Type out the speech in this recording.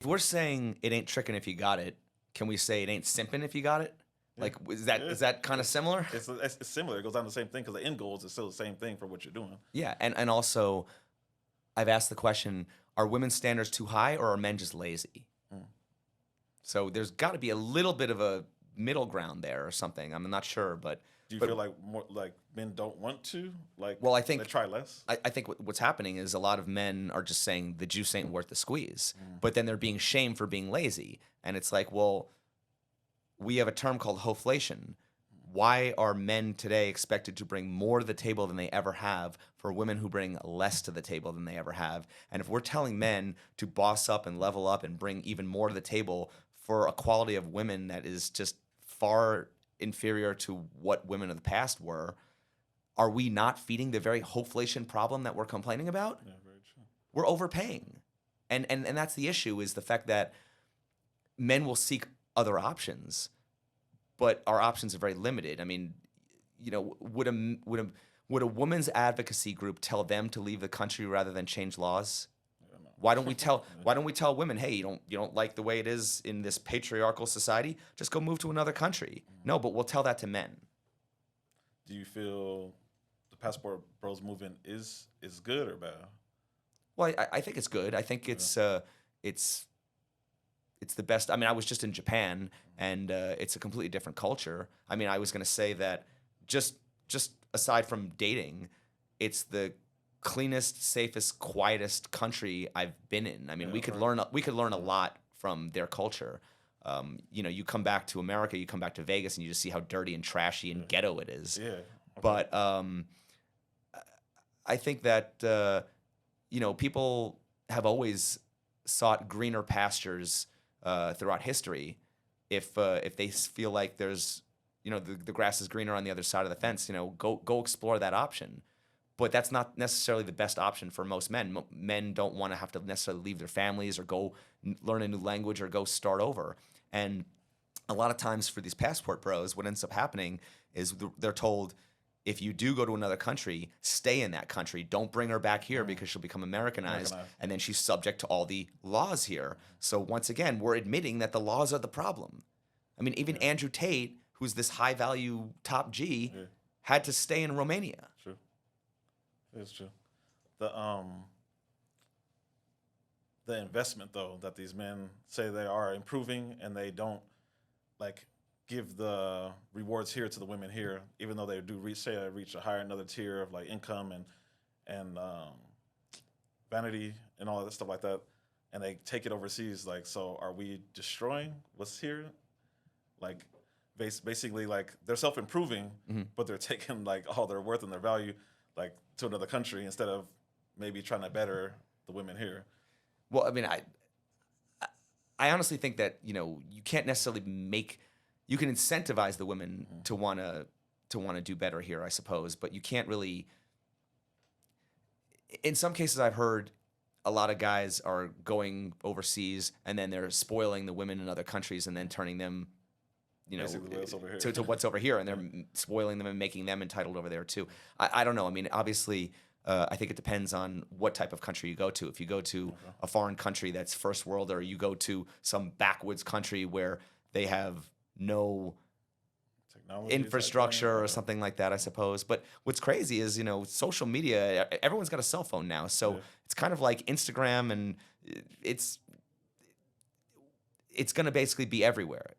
If we're saying it ain't tricking if you got it, can we say it ain't simping if you got it? Yeah. Like, is that Yeah. is that kind of similar? It's similar. It goes down to the same thing because the end goals is still the same thing for what you're doing. Yeah, and also I've asked the question: are women's standards too high, or are men just lazy? Mm. So there's got to be a little bit of a middle ground there or something. I'm not sure, but Do you but feel like more like men don't want to well, I they think try less? I think what's happening is a lot of men are just saying the juice ain't worth the squeeze, Mm. but then they're being shamed for being lazy, and it's like, well, we have a term called hoflation. Why are men today expected to bring more to the table than they ever have for women who bring less to the table than they ever have? And if we're telling men to boss up and level up and bring even more to the table for a quality of women that is just far inferior to what women of the past were, are we not feeding the very hoflation problem that we're complaining about? Yeah, very true. We're overpaying. And that's the issue, is the fact that men will seek other options, but our options are very limited. I mean, would a women's advocacy group tell them to leave the country rather than change laws? Yeah, no. Why don't we tell Yeah. why don't we tell women, hey, you don't like the way it is in this patriarchal society? Just go move to another country. No, but we'll tell that to men. Do you feel the passport bros movement is good or bad? Well, I think it's good. I think it's the best. I mean, I was just in Japan, and it's a completely different culture. I mean, I was going to say that just aside from dating, it's the cleanest, safest, quietest country I've been in. I mean, Yeah, we could learn a lot from their culture. You come back to America, you come back to Vegas, and you just see how dirty and trashy and ghetto it is. Yeah. Okay. But I think that people have always sought greener pastures throughout history. If they feel like there's the grass is greener on the other side of the fence, go explore that option. But that's not necessarily the best option for most men. Men don't want to have to necessarily leave their families or go learn a new language or go start over. And a lot of times for these passport bros, what ends up happening is they're told, if you do go to another country, stay in that country. Don't bring her back here because she'll become Americanized, and then she's subject to all the laws here. So once again, we're admitting that the laws are the problem. I mean, even Andrew Tate, who's this high-value top G, had to stay in Romania. True. It's true. The investment though that these men say they are improving, and they don't like give the rewards here to the women here, even though they do reach a higher another tier of like income and vanity and all that stuff like that, and they take it overseas. Like, so are we destroying what's here? Like, basically, like they're self-improving, but they're taking like all their worth and their value like to another country instead of maybe trying to better the women here. Well, I mean, I honestly think that you can't necessarily you can incentivize the women to want to do better here, I suppose, but you can't really. In some cases, I've heard a lot of guys are going overseas and then they're spoiling the women in other countries and then turning them, Basically what's over here. to what's over here, and they're spoiling them and making them entitled over there too. I don't know. I mean, obviously, I think it depends on what type of country you go to. If you go to a foreign country that's first world, or you go to some backwoods country where they have no Technology infrastructure or something like that, I suppose. But what's crazy is, social media, everyone's got a cell phone now. So it's kind of like Instagram, and it's going to basically be everywhere.